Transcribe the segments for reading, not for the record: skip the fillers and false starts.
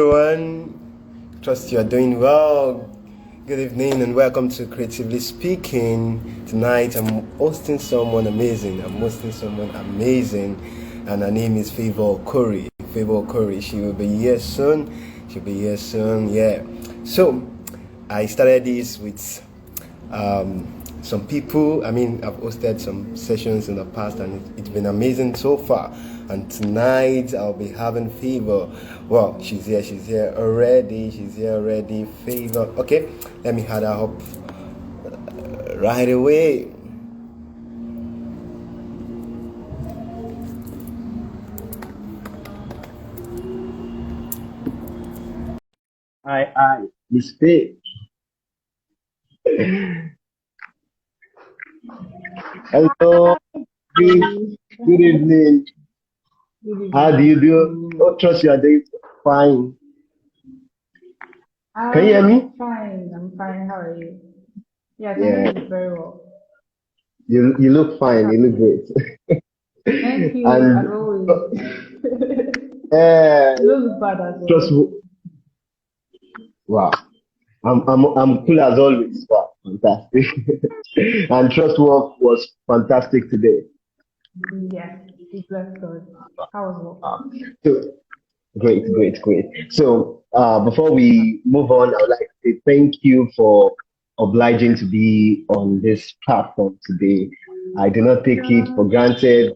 everyone. Trust you are doing well. Good evening and welcome to Creatively Speaking. Tonight I'm hosting someone amazing. And her name is Favour Okorie. Favour Okorie. She will be here soon. Yeah. So I started this with some people. I've hosted some sessions in the past and it's been amazing so far. And tonight I'll be having Favour. Well, she's here already. Favour. Okay, let me add her up right away. Hi, Miss Faye. Hello, good evening. How do you do? Oh, trust you are doing fine. Can you hear me? Fine. I'm fine. How are you? Yeah, I can Yeah, hear you very well. you look fine. You look great. Thank you, as And always. uh, You don't look bad as trust. well. Wow, I'm cool as always. Wow, fantastic. And trust work was fantastic today. Yes, we bless God. How was Uh, work? so great. So before we move on, I would like to say thank you for obliging to be on this platform today. I do not take it Yeah. for granted.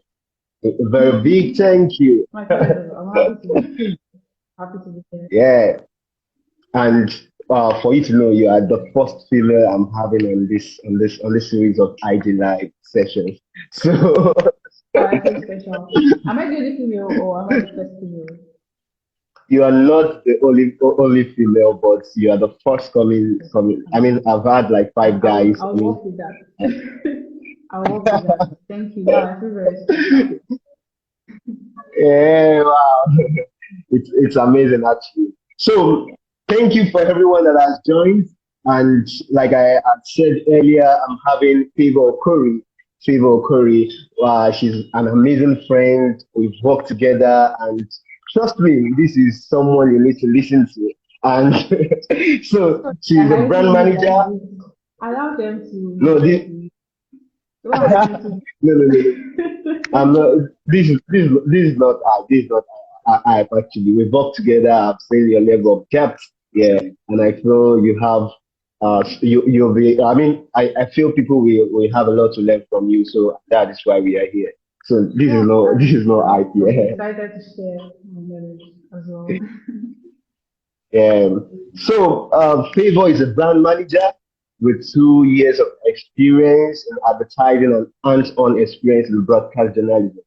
A very big thank you. My pleasure. I'm happy to be here. Yeah, and for you to know, you are the first female I'm having on this series of IG Live sessions. So Oh, I feel special. Am I the only female or am I the first female? you are not the only female, but you are the first coming. I've had like five guys. I'll work with that. I'll work with that. Thank you. Now I feel very special. Yeah, wow. It's amazing actually. So thank you for everyone that has joined. And like I had said earlier, I'm having Favour Okorie. Favour Okorie. She's an amazing friend. We've worked together, and trust me, this is someone you need to listen to. And so I she's a highly brand need manager. like this. Allow them to No, hear this the don't hype me no, too. no. I'm not. This is not. I've actually we've worked together. I've seen your level of depth. Yeah, and I feel you have. You'll be. I feel people will have a lot to learn from you. So that is why we are here. So this is Yeah, no. This is no hype. I'm Yeah. excited to share my knowledge as well. So Favour is a brand manager with 2 years of experience in advertising and hands-on experience in broadcast journalism.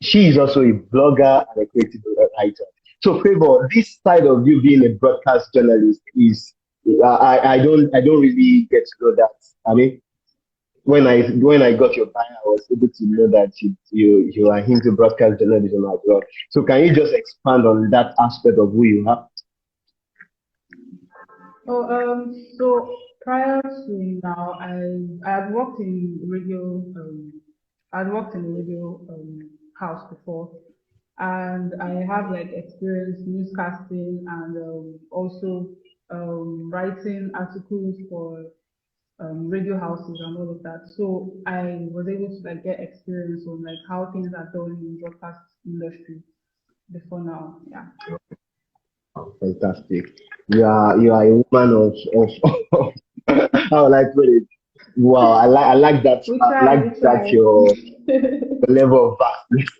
She is also a blogger and a creative writer. So, Favour, this side of you being a broadcast journalist is I don't really get to know that. I mean, when I got your bio, I was able to know that you are into broadcast journalism as well. So, can you just expand on that aspect of who you are? Oh, so prior to now, I had worked in radio. I'd worked in a radio house before, and I have like experience newscasting and also writing articles for radio houses and all of that. So I was able to like get experience on like how things are done in broadcast industry before now. Yeah. Fantastic. You are a woman of how will I put it? Wow, I like that. We I try, we like that try. your level of vastness.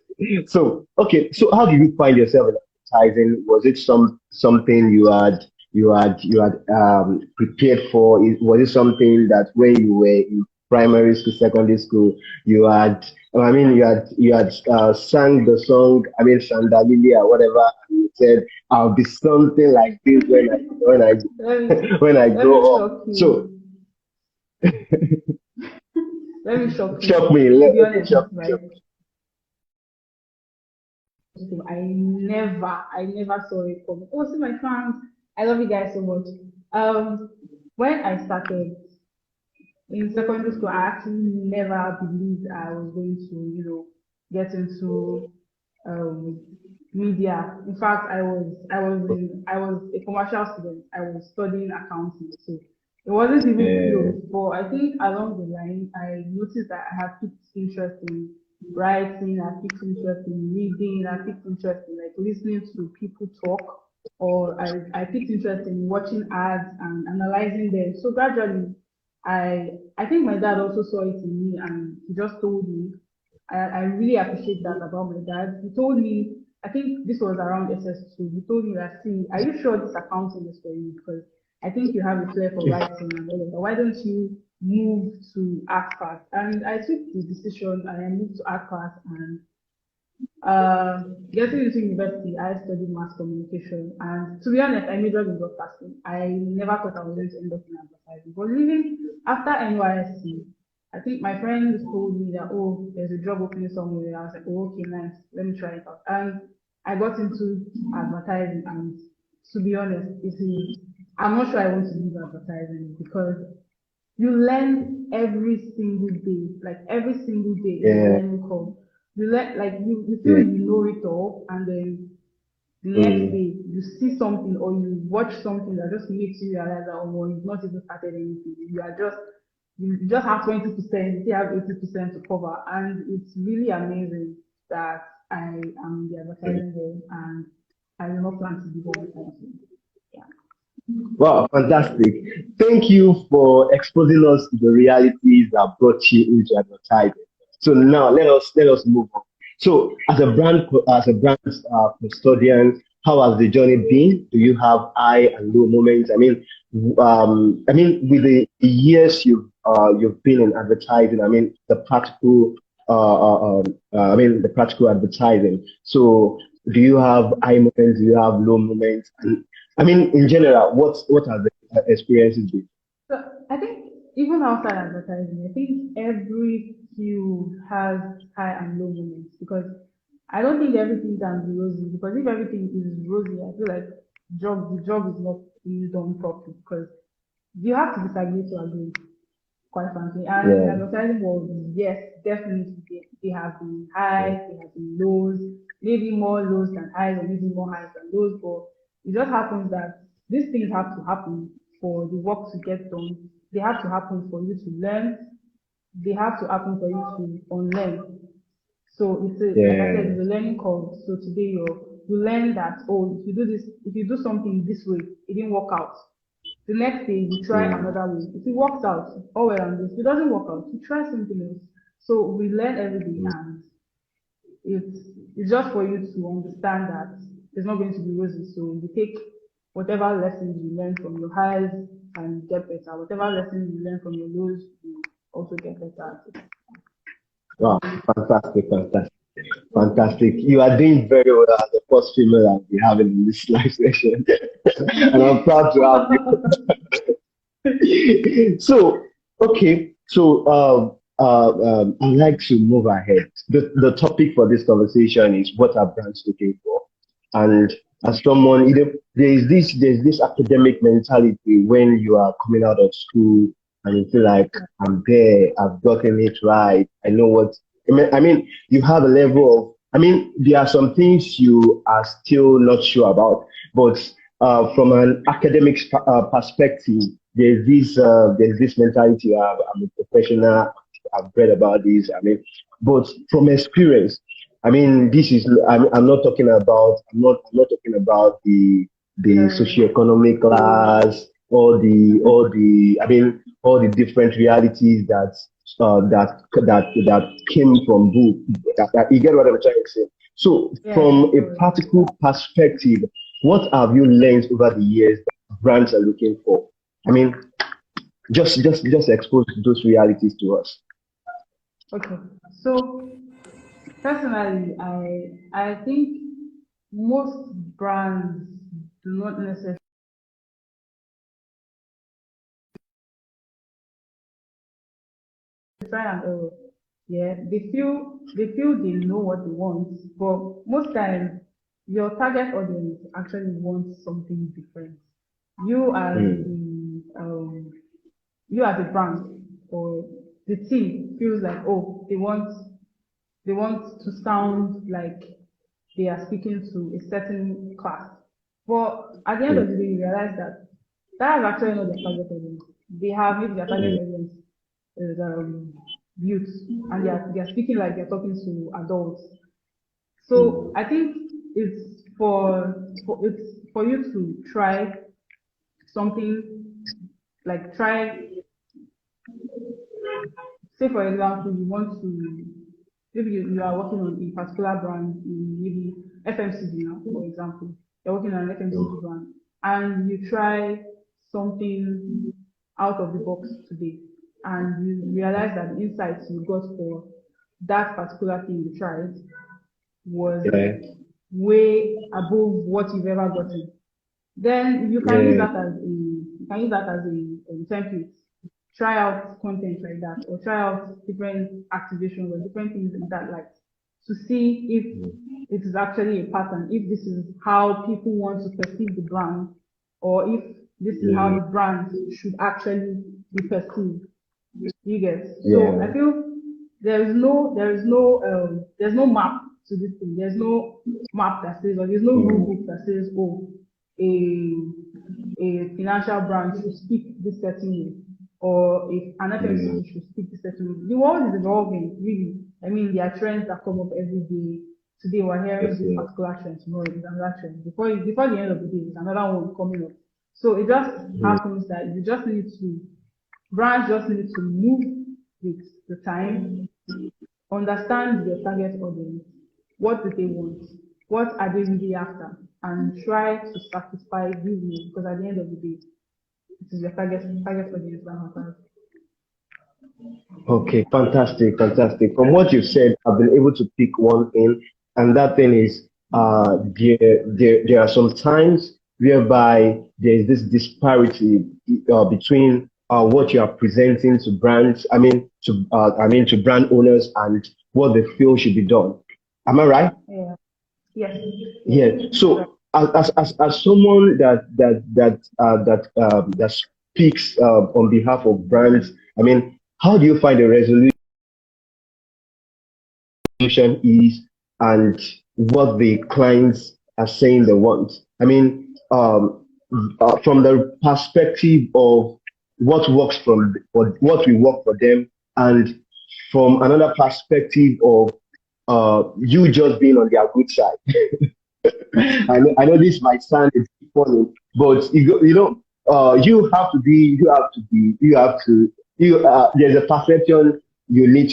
So okay, so how did you find yourself in advertising? Was it something you had prepared for? Was it something that when you were in primary school, secondary school, you had you had sang the song, Sandalilia or whatever, and you said I'll be something like this when I let me when I let me grow up. shock So you. Let me shock shock you. me, To be okay, honest, shock me, right? So I never saw it coming. Oh, see my fans. I love you guys so much. Um, when I started in secondary school, I actually never believed I was going to, get into um media. In fact, I was a commercial student. I was studying accounting, so it wasn't even Yeah. close. But I think along the line, I noticed that I have picked interest in writing. I picked interest in reading. I picked interest in like listening to people talk, or I picked interest in watching ads and analyzing them. So gradually, I think my dad also saw it in me, and he just told me. I really appreciate that about my dad. He told me, I think this was around SS2. He told me that, see, are you sure this accounting is for you? Because I think you have a flair for writing and all of that. Why don't you move to art class? And I took the decision and I moved to art class, and getting into university, I studied mass communication, and to be honest, I majored in broadcasting. I never thought I was going to end up in advertising. But leaving after NYSC, I think my friends told me that, oh, there's a job opening somewhere. I was like, oh, okay, nice, let me try it out. And I got into advertising, and to be honest, I'm not sure I want to leave advertising because you learn every single day, like every single day is a Yeah. learning curve. You learn, like you feel Yeah. you know it all, and then the next Mm. day you see something or you watch something that just makes you realize that, oh, well, you've not even started anything. You just have 20%, you still have 80% to cover, and it's really amazing that I am in the advertising world, and I do not plan to leave anytime soon. Yeah. Wow, fantastic. Thank you for exposing us to the realities that brought you into advertising. So now let us move on. So as a brand custodian, how has the journey been? Do you have high and low moments? I mean, with the years you've been in advertising, I mean, the practical advertising. So, do you have high moments? Do you have low moments? And I mean, in general, what are the experiences been? So I think even outside advertising, I think every field has high and low moments because I don't think everything can be rosy because if everything is rosy, I feel like the job is not being done properly because you have to disagree to agree, quite frankly. And in the Yeah, advertising world, yes, definitely they have been highs, they have been lows, maybe more lows than highs, or maybe more highs than lows. But it just happens that these things have to happen for the work to get done. They have to happen for you to learn. They have to happen for you to unlearn. So like I said, yeah, it's a learning curve. So today you learn that, oh, if you do something this way, it didn't work out. The next day you try mm, another way. If it works out, oh well and good. If it doesn't work out, you try something else. So we learn every day, mm, and it's it's just for you to understand that it's not going to be rosy. So you take whatever lessons you learn from your highs and get better. Whatever lessons you learn from your lows, you also get better at it. wow, fantastic, fantastic, fantastic. You are doing very well as the first female I'll be having in this live session, and I'm proud to have you. So, okay, so I'd like to move ahead. The topic for this conversation is what are brands looking for, and as someone, there's this academic mentality when you are coming out of school and you feel like I'm there, I've gotten it right, I know what. I mean, you have a level of. I mean, there are some things you are still not sure about, but from an academic perspective, there's this mentality. I'm a professional. I've read about this. I mean, but from experience, I mean, this is. I'm not talking about. I'm not talking about the Yeah, socioeconomic class, I mean, all the different realities that came from book. You get what I'm trying to say. So, yeah, yeah, from a sorry. practical perspective, what have you learned over the years that brands are looking for? I mean, just expose those realities to us. Okay. So personally, I think most brands do not necessarily try and error. Yeah, they feel they know what they want, but most times your target audience actually wants something different. You as Mm, the you as a brand or the team feels like, oh, they want to sound like they are speaking to a certain class. But at the end mm, of the day, you realize that that is actually not their target audience. They have maybe their target mm, audience is youth, and they are speaking like they're talking to adults. So mm. I think it's for you to try something, like try, say for example you want to, maybe you are working on a particular brand in maybe FMCG now, for example. You're working on an FMCG Mm. brand and you try something out of the box today, and you realize that the insights you got for that particular thing you tried was Yeah, way above what you've ever gotten, then you can use yeah, that as a template. Try out content like that, or try out different activations or different things in that light, to see if mm, it is actually a pattern, if this is how people want to perceive the brand, or if this is how mm, the brand should actually be perceived. You get. So yeah, I feel there's no map to this thing. There's no map that says, or there's no rule mm, book that says, oh, a a financial brand should speak this certain way, or if an mm, FMCG should speak this certain way. The world is evolving, really. I mean, there are trends that come up every day. Today we're hearing yes, this yeah, particular trend, tomorrow there's another trend. Before the end of the day, there's another one coming up. So it just mm, happens that brands just need to move with the time, understand your target audience, what do they want, what are they really after, and try to satisfy these needs, because at the end of the day, it is your target audience that matters. okay, fantastic, fantastic. From what you've said, I've been able to pick one thing, and that thing is there are some times whereby there is this disparity between what you are presenting to brands, to brand owners and what they feel should be done. Am I right? Yeah. Yes. Yes. Yeah. Right. So as someone that speaks on behalf of brands, how do you find a resolution is and what the clients are saying they want? From the perspective of what works for what will work for them, and from another perspective of you just being on their good side. I know this might sound a bit funny, but there's a perception you need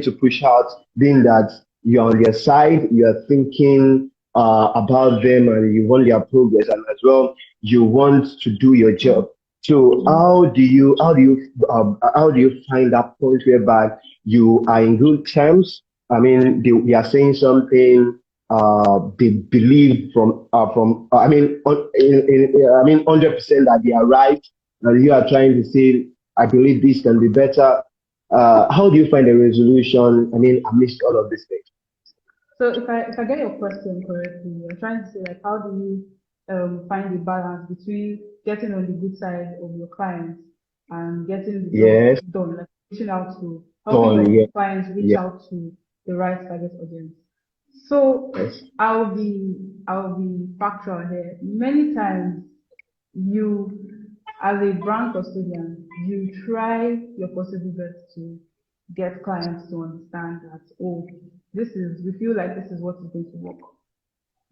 to push out, being that you're on their side, you're thinking about them, and you want their progress, and as well you want to do your job. So how do you find that point whereby you are in good terms? They are saying something they believe from I mean 100% that they are right, and you are trying to say I believe this can be better. How do you find a resolution? Amidst all of these things. So if I get your question correctly, you're trying to say, like, how do you find the balance between getting on the good side of your clients and getting the job Yes, done, like reaching out to helping done. your Yeah, clients reach yeah, out to the right target audience. So yes. I'll be factual here. Many times you, as a brand custodian, you try your possible best to get clients to understand that, oh, we feel like this is what is going to work,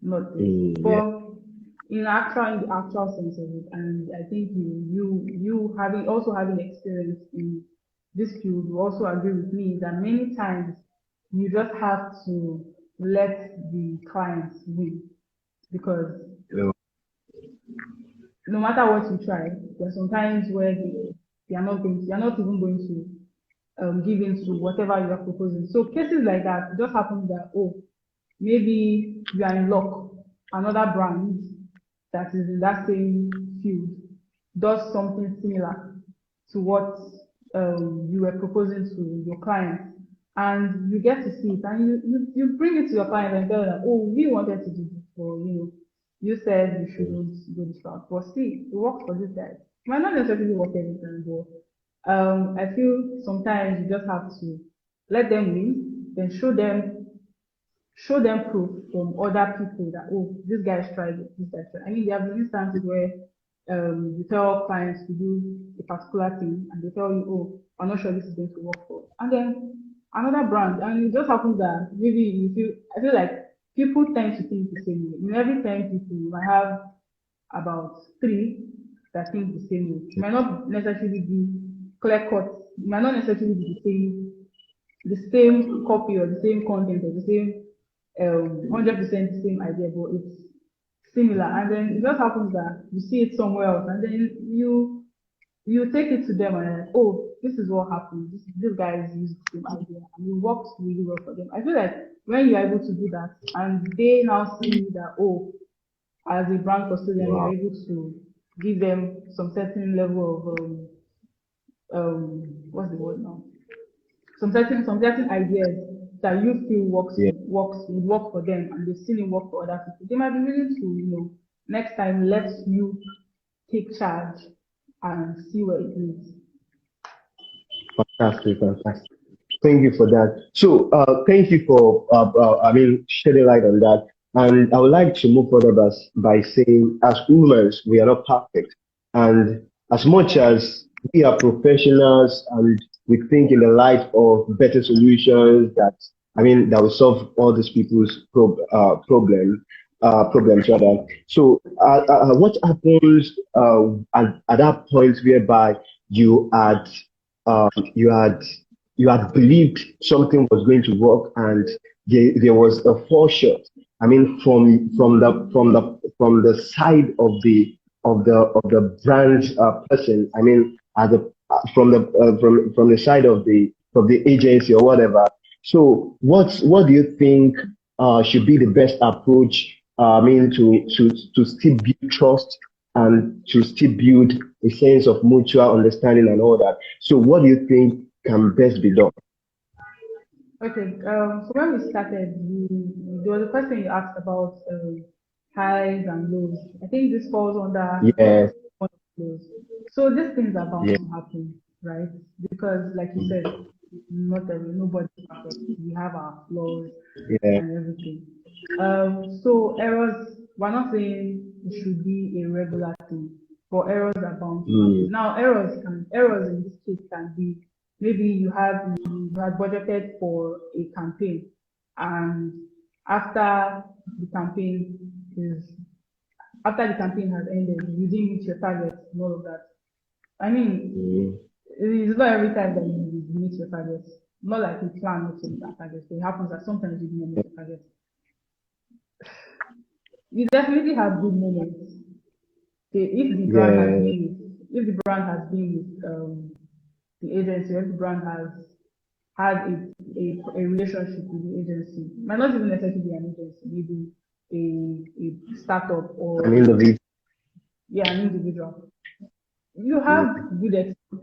not this. Mm, yeah. But in the actual sense of it, and I think you having experience in this field, you also agree with me that many times you just have to let the clients win, because Yeah. no matter what you try, there are some times where they are not even going to give in to whatever you are proposing. So cases like that, it just happens that, oh, maybe you are in luck. Another brand that is in that same field does something similar to what you were proposing to your client, and you get to see it, and you bring it to your client and tell them, oh, we wanted to do this, for you said you shouldn't go this route, but see, it works for this guy. Might not necessarily work every time, but I feel sometimes you just have to let them win, then show them proof from other people that, oh, this guy's tried it, this guy's tried. I mean, there have been instances where you tell clients to do a particular thing and they tell you, oh, I'm not sure this is going to work for. And then another brand, and it just happens that maybe I feel like people tend to think the same way. In every 10 people, you might have about three that think the same way. It might not necessarily be clear cut, it might not necessarily be the same copy or the same content or the same 100% the same idea, but it's similar. And then it just happens that you see it somewhere else, and then you take it to them and you're like, oh, this is what happened. This guys used the same idea and it works really well for them. I feel like when you're able to do that and they now see that, oh, as a brand custodian, you're Wow. able to give them some certain level of what's the word now? Some certain ideas that you feel Yeah. would work for them and they've seen it work for other people. They might be willing to, next time let you take charge and see where it leads. Fantastic, fantastic. Thank you for that. So, thank you for, I mean, shedding light on that. And I would like to move further by saying, as humans, we are not perfect. And as much as we are professionals and we think in the light of better solutions that will solve all these people's problems rather. So, what happens at that point whereby you had uh, you had you had believed something was going to work and there was a foreshot. I mean, from the side of the brand person. I mean, as a from the side of the agency or whatever. So, what do you think should be the best approach? I mean, to still build trust and to still build a sense of mutual understanding and all that. So, what do you think can best be done? Okay, so when we started, there was a question you asked about highs and lows. I think this falls under Yes, one of those. So these things are bound yes, to happen, right? Because, like you said, nobody's perfect. We have our flaws yeah, and everything. So errors, we're not saying it should be a regular thing, but errors are bound to mm, happen. Now, errors in this case can be maybe you had budgeted for a campaign, and after the campaign is after the campaign has ended, you didn't meet your targets and all of that. I mean, mm, it's not every time that you meet your targets. Not like you plan not to meet our targets. It happens that sometimes you don't meet your targets. You definitely have good moments. Okay, yeah, if the brand has been with the agency, if the brand has had a relationship with the agency, might not even necessarily be an agency, maybe a startup an or individual. yeah, an individual. You Mm, have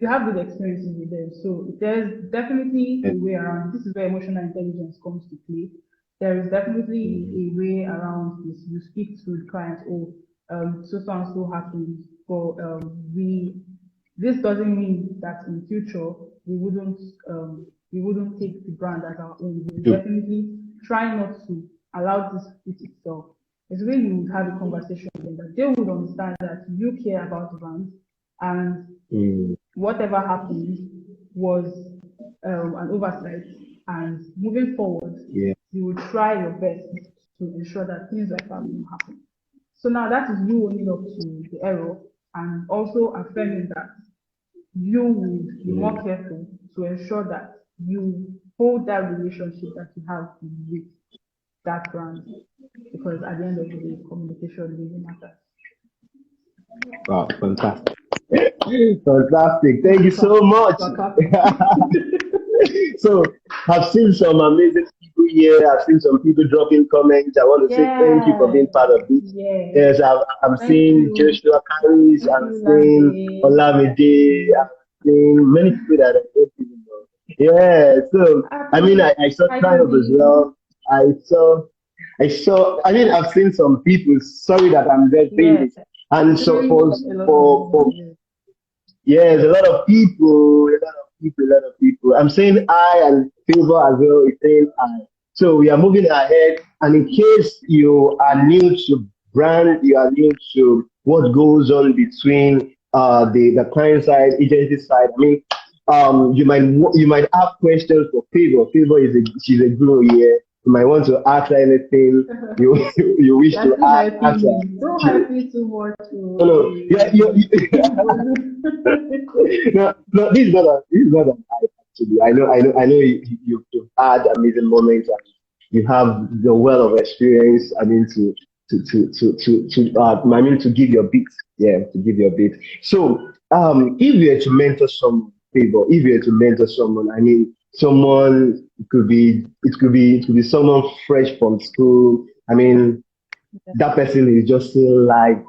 you have good experiences with them. So there's definitely yes, a way around. This is where emotional intelligence comes to play. There is definitely mm, a way around this. You speak to the client, oh, so and so happened, but we this doesn't mean that in future we wouldn't we wouldn't take the brand as our own. We will true. definitely try not to allow this to fit itself. It's when you would have a conversation with them that they would understand that you care about the brand and Mm, whatever happened was an oversight. And moving forward, yeah, you will try your best to ensure that things like that won't happen. So now that is you owning up to the error and also affirming that you would be more mm, careful to ensure that you hold that relationship that you have with that brand because at the end of the day, communication really matters. wow, fantastic. Fantastic. Thank you Mm, so much. we're clapping. So I've seen some amazing people here. I've seen some people dropping comments. I want to say thank you for Yeah, being part of this. yeah. Yes, I'm Thank seeing you. Joshua Caris. Thank I'm you, seeing Lambe. Olamide. Mm. I'm seeing many people that I don't even know. Yeah. So I mean, Happy, I saw Happy Triumph as B. well. I saw. I mean, I've seen some people. Sorry that I'm just saying Yeah, this. And so doing a lot of for yeah. yes, a lot of people, a lot of people, a lot of people. I'm saying I and Favour as well is saying I. So we are moving ahead. And in case you are new to brand, you are new to what goes on between the client side, agency side. I mean, you might have questions for Favor. Favor is she's a guru here. You might want to ask her anything you wish You're to still hyping ask her. me. Don't She, hype me too much. no, Oh, no, yeah, Bolu. no, no, this is not an hype actually. I know you've had amazing moments and you have the wealth of experience. I mean I mean to give your bit, yeah, to give your bit. So, if you were to mentor someone, Favor, if you were to mentor someone, I mean, someone it could be someone fresh from school. I mean, that person is just still like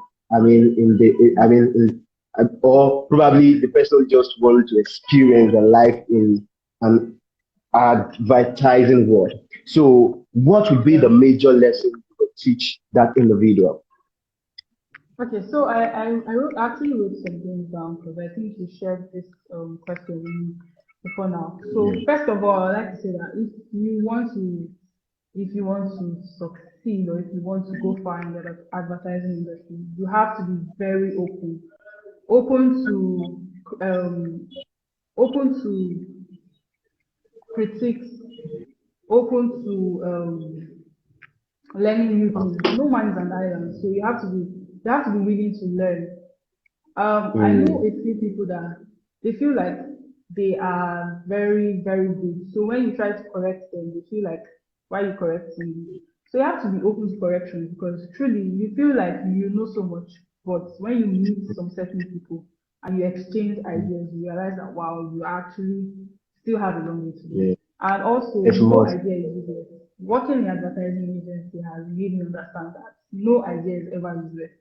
or probably the person just wanted to experience a life in an advertising world. So what would be Yeah. the major lesson you would teach that individual? Okay, so actually wrote some things down because I think you shared this question with me before now. So first of all, I'd like to say that if you want to succeed or if you want to go far in the advertising industry, you have to be very open to um, open to critiques, open to learning new things. No man is an island, so you have to be willing to learn. I know Mm, a few people that they feel like they are very, very good. So when you try to correct them, they feel like, why are you correcting me? So you have to be open to correction because truly you feel like you know so much, but when you meet some certain people and you exchange ideas, you realize that wow, you actually still have a long way to go. yeah, And also, it's no most. idea is useless. Working in advertising agency has made me understand that no idea is ever useless.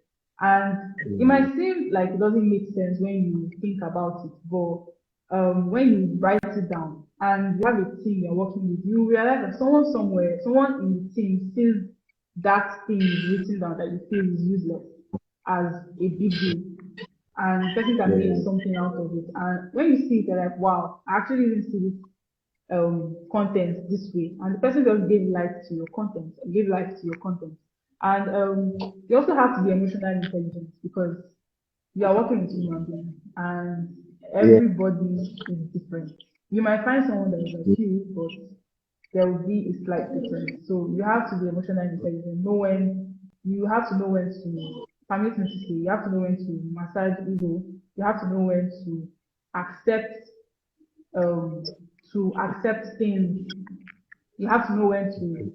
And it Mm, might seem like it doesn't make sense when you think about it, but when you write it down and you have a team you're working with, you realize that someone somewhere, someone in the team sees that thing is written down that you feel is useless as a big deal. And the person can make yeah, something out of it. And when you see it, you're like, wow, I actually didn't see this content this way, and the person just gave life to your content, gave life to your content. And you also have to be emotionally intelligent because you are working with human beings, and yeah, everybody is different. You might find someone that is like you, but there will be a slight difference. So you have to be emotionally intelligent. Know when you have to know when to permit me to say. You have to know when to massage ego. You have to know when accept um, to accept things. You have to know when to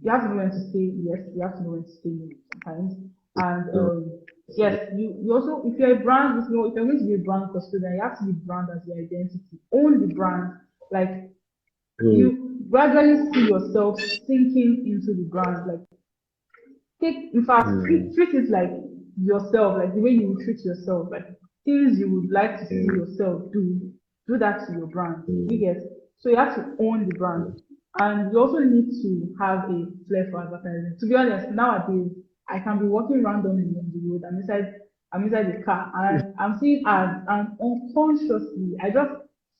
you have to know when to say yes, you have to know when to say no sometimes. And yes, you also if you're a brand, if you're going to be a brand custodian, you have to be brand as your identity. Own the brand. Like mm, you gradually see yourself sinking into the brand. Like in fact, mm, treat it like yourself, like the way you would treat yourself, like things you would like to see mm, yourself do that to your brand. You mm, get so you have to own the brand, and you also need to have a flair for advertising. To be honest, nowadays I can be walking randomly on the road. I'm inside the car, and I'm seeing ads, and unconsciously I just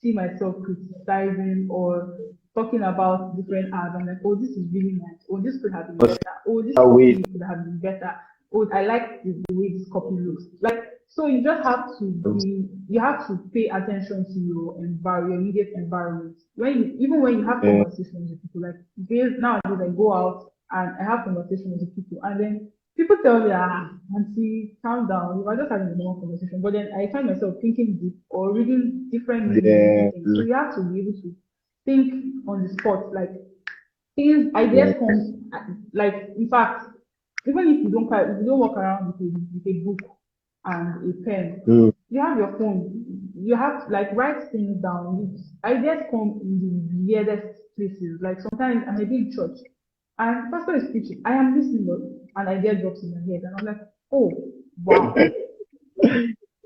see myself criticizing or talking about different ads. I'm like, oh, this is really nice. Oh, this could have been but better. Oh, this that way, copy could have been better. Oh, I like the way this copy looks. Like, so you just have to you have to pay attention to your environment, your immediate environment. Even when you have yeah, conversations with people, like nowadays I go out and I have conversations with people, and then people tell me, auntie, calm down. We are just having a normal conversation. But then I find myself thinking deep or reading different meanings into yeah, things. So you have to be able to think on the spot. Like things, yeah, ideas come, like in fact, even if you don't walk around with a book and a pen, mm, you have your phone. You have to like write things down. Ideas come in the weirdest places. Like sometimes I may be in church and pastor is preaching. I am listening, an idea drops in my head, and I'm like, oh wow,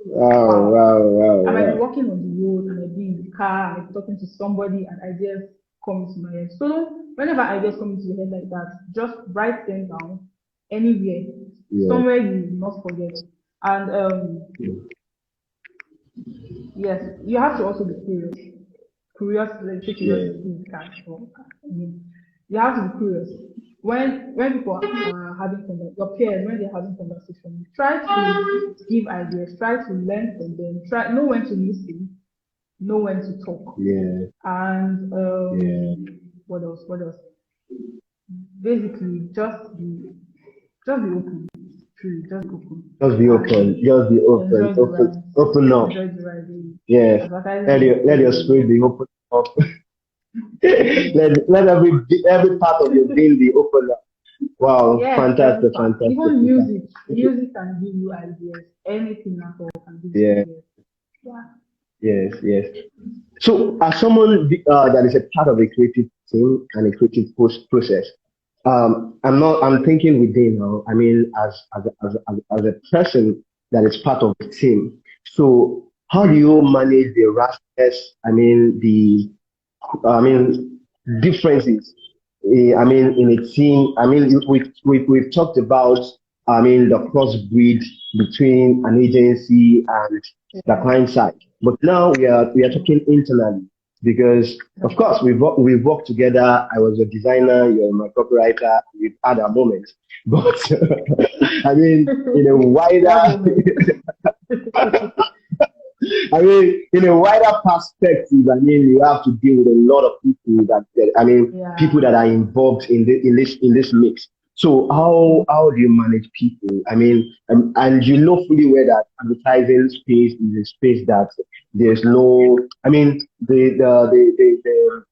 wow, wow. wow, wow, I might be wow. walking on the road, I might be in the car, I might be talking to somebody, and ideas come into my head. So whenever ideas come into your head like that, just write them down anywhere, Yeah, somewhere you will not forget. And yes, you have to also be curious. Curiosity, like, say yeah, curiosity is catch. I mean, you have to be curious. When people are having your peers, when they're having conversation, try to give ideas, try to learn from them, try know when to listen, know when to talk. Yeah. And Yeah. what else? What else? Basically, just be open. Truly, just be open Just be open. and Just be open. enjoy the Open. ride. Open up. Enjoy the ride. Yeah. Advertising is Let your everywhere. spirit be open up. Yes. let every part of your being be open up. Wow. Yes, every Fantastic. part. Fantastic. Even Fantastic. music. Music can give you ideas. Anything at all can give you Yeah. ideas. Yeah. Yes. Yes. So, as someone that is a part of a creative team and a creative process, I'm not. I'm thinking within now. I mean, as a person that is part of the team. So, how do you manage the rashness? I mean, I mean, differences. I mean, in a team. I mean, we've talked about. I mean, the crossbreed between an agency and the Yeah. client side. But now we are talking internally because, of Okay. course, we've worked together. I was a designer, you're my copywriter. We've had our moments, but I mean, in a We wider, have moments. I mean, in a wider perspective, I mean, you have to deal with a lot of people I mean, people Yeah. that are involved in this mix. So how do you manage people? I mean, and you know fully well that advertising space is a space that there's no. I mean, the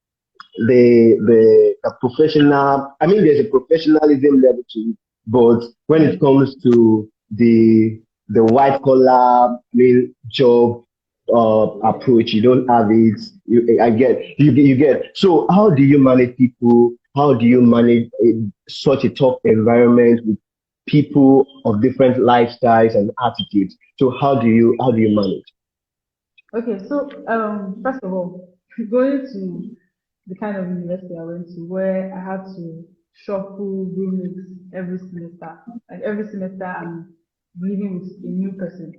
professional. I mean, there's a professionalism level to it, but when it Mm. comes to the white collar, I mean, job approach, you don't have it. I get you get. So how do you manage people? How do you manage such a tough environment with people of different lifestyles and attitudes? So how do you manage? Okay, so first of all, going to the kind of university I went to where I had to shuffle roommates every semester. Like every semester I'm living with a new person.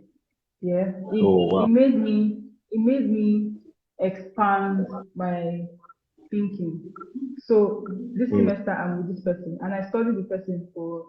Yeah. Oh It wow. made me expand my thinking. So this Mm, semester I'm with this person and I studied the person for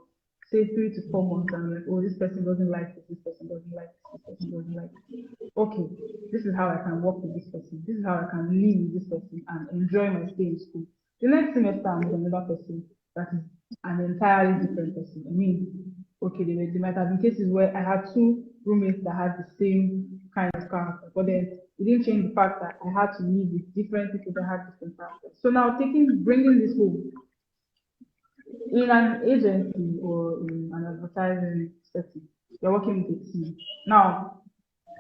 say 3 to 4 months and I'm like, oh, this person doesn't like this person doesn't like this person doesn't like this. Okay, this is how I can work with this person. This is how I can live with this person and enjoy my stay in school. The next semester I'm with another person that is an entirely different person. I mean, okay, there might have been cases where I had two roommates that had the same kind of character, but then it didn't change the fact that I had to live with different people that had different characters. So now bringing this home in an agency or in an advertising setting, you're working with a team. Now,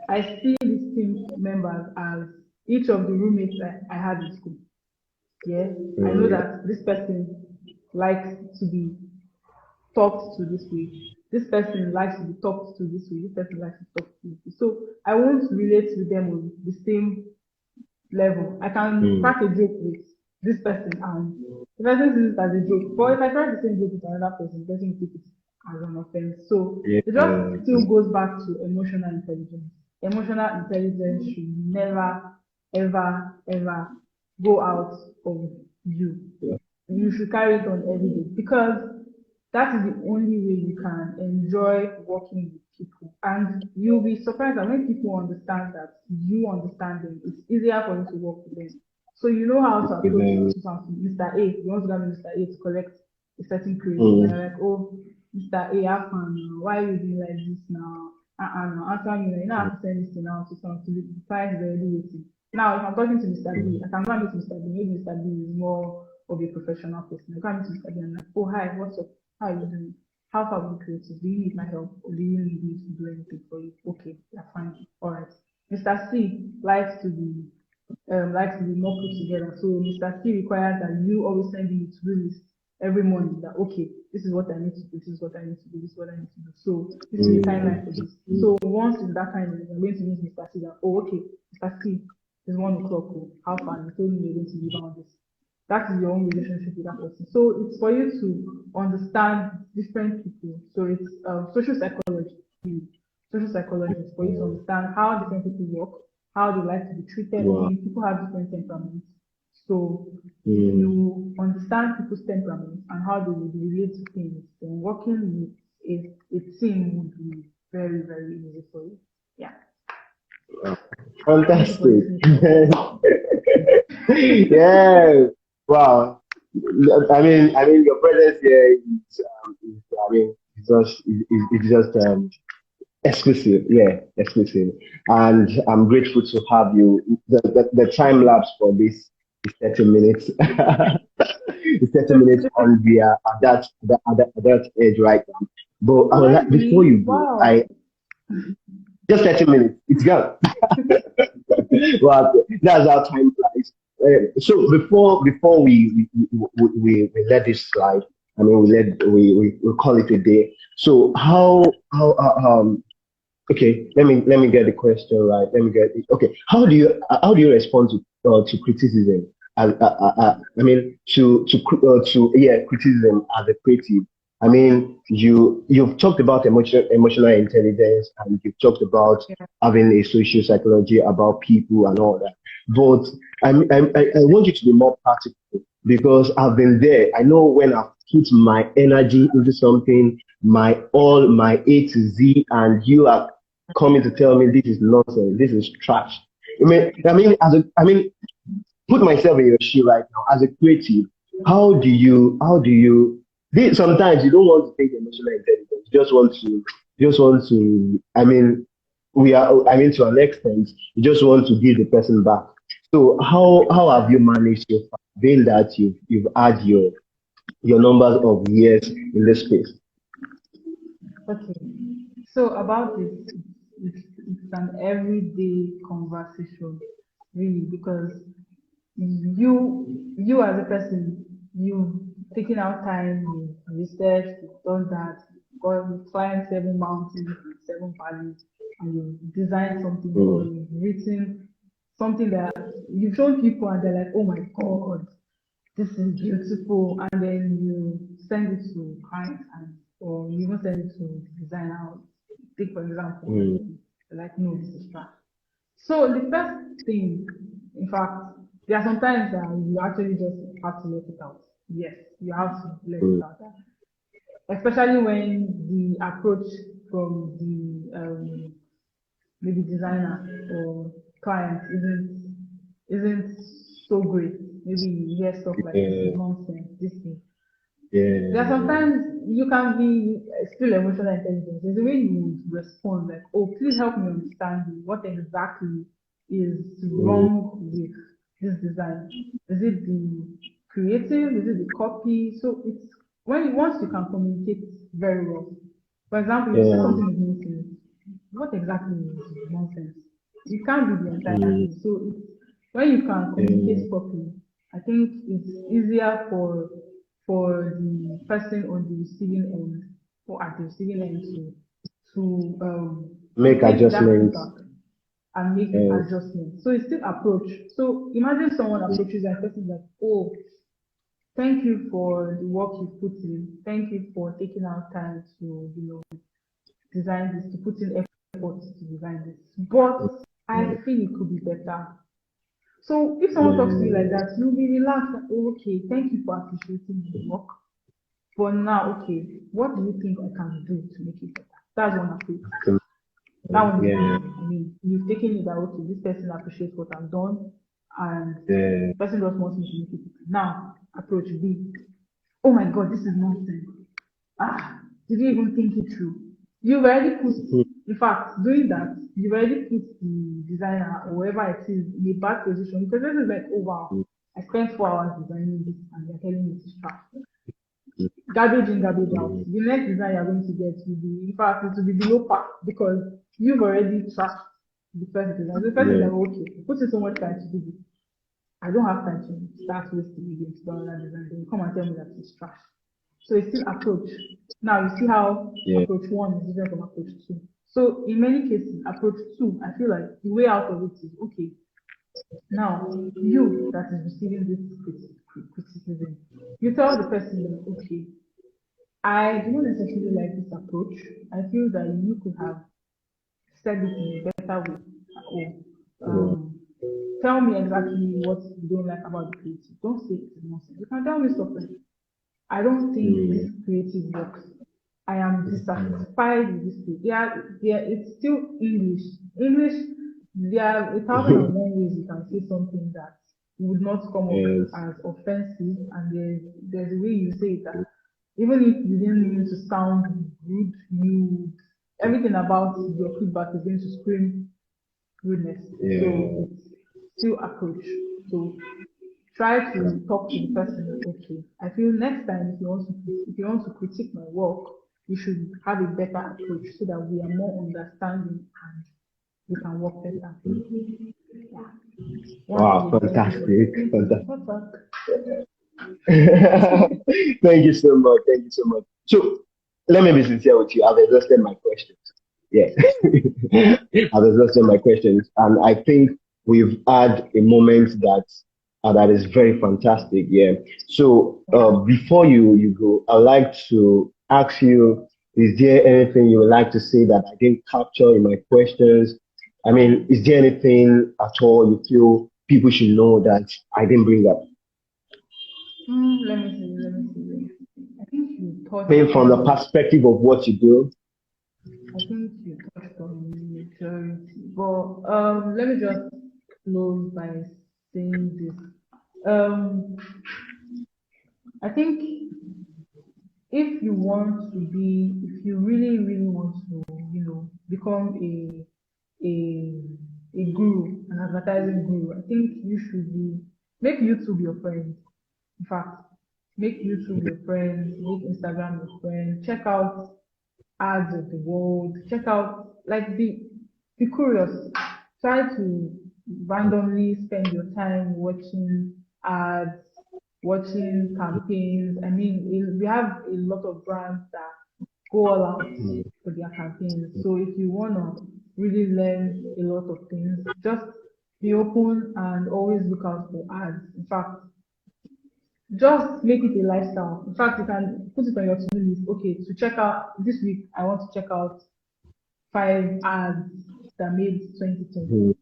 I see these team members as each of the roommates I had in school. Yeah, I know mm, that this person likes to be talked to this way. This person likes to be talked to this way. This person likes to talk to this way. So I won't relate with them on the same level. I can mm, crack a joke with this person and the person sees it as a joke. But if I crack the same joke with another person, the person will take it as an offense. So yeah. it just still goes back to emotional intelligence. Emotional intelligence should never, ever, ever go out of you. You should carry it on every day because that is the only way you can enjoy working with people. And you'll be surprised that when people understand that you understand them, it's easier for you to work with them. So you know how to approach Even, Mr. A. You want to go to Mr. A to collect a certain creative. And mm, you're like, oh, Mr. A, have fun now. Why are you doing like this now? No. Answer me now. You know how to send this thing out to some to the client is already waiting. Now, if I'm talking to Mr. B, mm, I can go and meet Mr. B. Maybe Mr. B is more of a professional person. I go and meet Mr. B and I'm like, oh, hi, what's up? How are you doing? How far will you creative? Do you need my help or do you need me to do anything for you? Okay, yeah, fine. All right. Mr. C likes to be more put together. So Mr. C requires that you always send him a to-do list every morning that okay, this is what I need to do, this is what I need to do, this is what I need to do. So this is the timeline for mm, this. So once in that timeline, you're going to meet Mr. C that oh okay, Mr. C, it's 1 o'clock. Oh, how far? You told me you're going to leave on this. That is your own relationship with that person. So it's for you to understand different people. So it's social psychology. Social psychology is for you to understand how different people work, how they like to be treated. I wow. mean, people have different temperaments. So Mm. you understand people's temperaments and how they would relate to things. Then working with a team would be very, very easy for you. Yeah. Thank you for Fantastic. listening to my story. Yeah. Wow. I mean, your presence here it's just exclusive. Yeah, exclusive. And I'm grateful to have you. The time lapse for this is 30 minutes. It's 30 minutes on the at that edge right now. But I would like, before Really? you go, I Wow. just 30 minutes. It's gone. Well, that's how time flies. So before we let this slide, I mean we call it a day. So how okay, let me get the question right. Let me get it. Okay, how do you respond to criticism? I mean to yeah, criticism as a creative. I mean you've talked about emotional intelligence, and you've talked about Yeah. having a social psychology about people and all that. But I want you to be more practical, because I've been there. I know when I've put my energy into something, my all, my A to Z, and you are coming to tell me this is nonsense, this is trash. I mean, put myself in your shoe right now as a creative. How do you? Sometimes you don't want to take emotional intelligence. You just want to. I mean, we are. I mean, to an extent, you just want to give the person back. So how have you managed so far, being that you've had your numbers of years in this space? Okay. So about this, it's an everyday conversation, really, because you as a person, you've taken out time, you've researched, you've done that, you've climbed 7 mountains and 7 valleys, and you've designed something, or Mm, you've written something that you've shown people and they're like, oh my God, this is beautiful, and then you send it to clients, and or you even send it to the designer. Take for example, and mm, then they're like, no, this is trash. So the first thing, in fact, there are sometimes that you actually just have to let it out. Yes, you have to let it mm, out. Especially when the approach from the maybe designer or client isn't so great. Maybe you hear stuff like this is yeah, nonsense, this is. There are yeah. sometimes you can be still emotional intelligence. There's a way you respond, like, oh, please help me understand what exactly is Mm, wrong with this design. Is it the creative? Is it the copy? So it's once you can communicate very well. For example, you say yeah. something is nonsense. What exactly is nonsense? It can't be the entire Mm, thing. So it's when you can yeah. communicate properly, I think it's easier for the person on the receiving end, or at the receiving end, to Make take that adjustments. feedback and make Yes. adjustments. So it's still approach. So imagine someone approaches and person is like, oh, thank you for the work you put in. Thank you for taking out time to, design this, to put in effort to design this. But I Yeah. feel it could be better. So if someone talks to you like Yeah. that, you'll be relaxed. Like, oh, okay, thank you for appreciating the work. But now, okay, what do you think I can do to make it better? That's one approach. That one is Yeah. easy. I mean, you've taken it that, okay, this person appreciates what I've done, and Yeah. the person just wants me to make it better. Now, approach B. Oh my God, this is nonsense. Ah, did you even think it through? You've already put, in fact, doing that, you've already put the designer or whoever it is in a bad position, because this is like, oh wow, I spent 4 hours designing this and you're telling me it's trash. Garbage in, garbage out. Mm, The next design you're going to get will be, in fact, it will be below par, because you've already trashed the first design. The first design, yeah. okay, put in so much time to do this. I don't have time to start wasting against the other design. Then you come and tell me that it's trash. So it's still approach. Now you see how Yeah. approach one is different from approach two. So in many cases, approach two, I feel like the way out of it is okay. Now you that is receiving this criticism, you tell the person that okay, I do not necessarily like this approach. I feel that you could have said it in a better way. Or Mm, um, tell me exactly what you don't like about the creative. Don't say it's nonsense. You can tell me something. I don't think this Mm, creative works. I am dissatisfied with this thing. Yeah, it's still English. English, there are 1,001 ways you can say something that would not come off yes. as offensive, and there's a way you say it that even if you didn't mean to sound rude, you everything about your feedback is going to scream rudeness. So Yeah. it's still approach. So try to talk to the person. Okay, I feel next time if you want to critique my work, you should have a better approach so that we are more understanding and we can work better. Yeah. Once Wow, again, thank you for fantastic. talking to me. Fantastic. Talk. Thank you so much. Thank you so much. So let me be sincere with you. I've exhausted my questions. Yes. I've exhausted my questions. And I think we've had a moment that is very fantastic. Yeah. So before you go, I'd like to ask you, is there anything you would like to say that I didn't capture in my questions? I mean, is there anything at all you feel people should know that I didn't bring up? Let me see. Let me see. Let me see. I think you I touched mean, from the on. perspective of what you do. I think you touched on majority, but let me just close by saying this. Um, I think if you really, really want to, become a a guru, an advertising guru, I think you should make YouTube your friend. In fact, make YouTube your friend, make Instagram your friend, check out ads of the world, check out be curious. Try to randomly spend your time watching ads, watching campaigns. I mean, we have a lot of brands that go all out for their campaigns. So if you wanna really learn a lot of things, just be open and always look out for ads. In fact, just make it a lifestyle. In fact, you can put it on your to-do list. Okay, to check out this week, I want to check out 5 ads that made 2020. Mhm.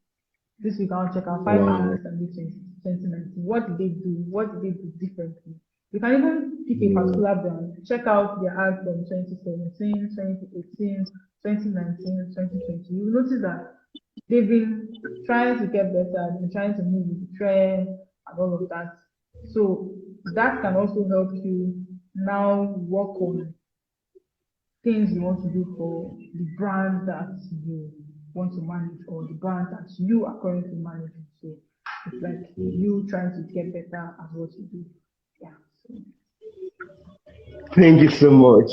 This week, I want to check out 5 ads Wow. that made 2019. What did they do? What did they do differently? You can even pick a Mm, particular brand, check out their ads from 2017, 2018, 2019, 2020. You will notice that they've been trying to get better, they've been trying to move with the trend and all of that. So that can also help you now work on things you want to do for the brand that you want to manage or the brand that you are currently managing. So it's like mm. you trying to get better at what you do. Yeah. So Thank you so much.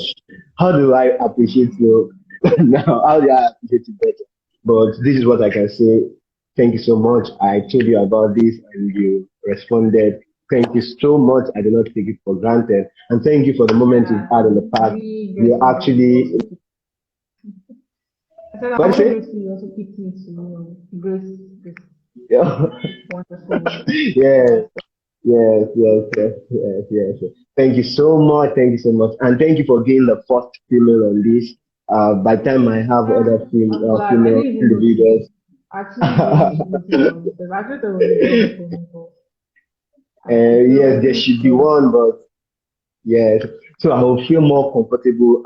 How do I appreciate you now? How do I appreciate you better? But this is what I can say. Thank you so much. I told you about this and you responded. Thank you so much. I do not take it for granted. And thank you for the moment you've yeah, had in the I'm past. really You grateful that you actually, also picked. I said what I'm do also you say? grateful you also picked me to grace this Yeah. wonderful Yes. lifestyle. Yes. Thank you so much. Thank you so much. And thank you for being the first female on this. By the time I have Ah, other I'm glad. I female didn't even notice. individuals. I actually didn't notice about myself. I thought there was a girl before me, but I Yes, there feel should be proud. one, but yes. So I will feel more comfortable,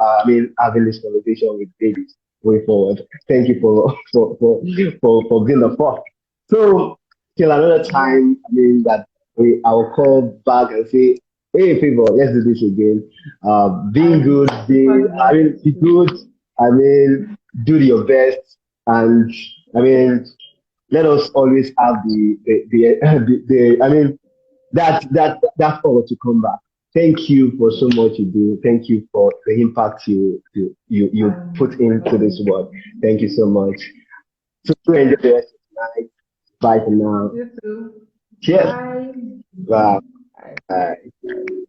having this conversation with babies going forward. Thank you for being the first. So till another Yeah. time, that I will call back and say, hey, Favor, let's do this again. I Being good, would super delighted be to. good. Do your best, and I mean, let us always have that forward to come back. Thank you for so Yeah. much you do. Thank you for the impact you put into this Welcome. world. Thank you so much. So enjoy the rest of the night. Bye for now. You too. Cheers. Bye. Bye. Bye. Bye.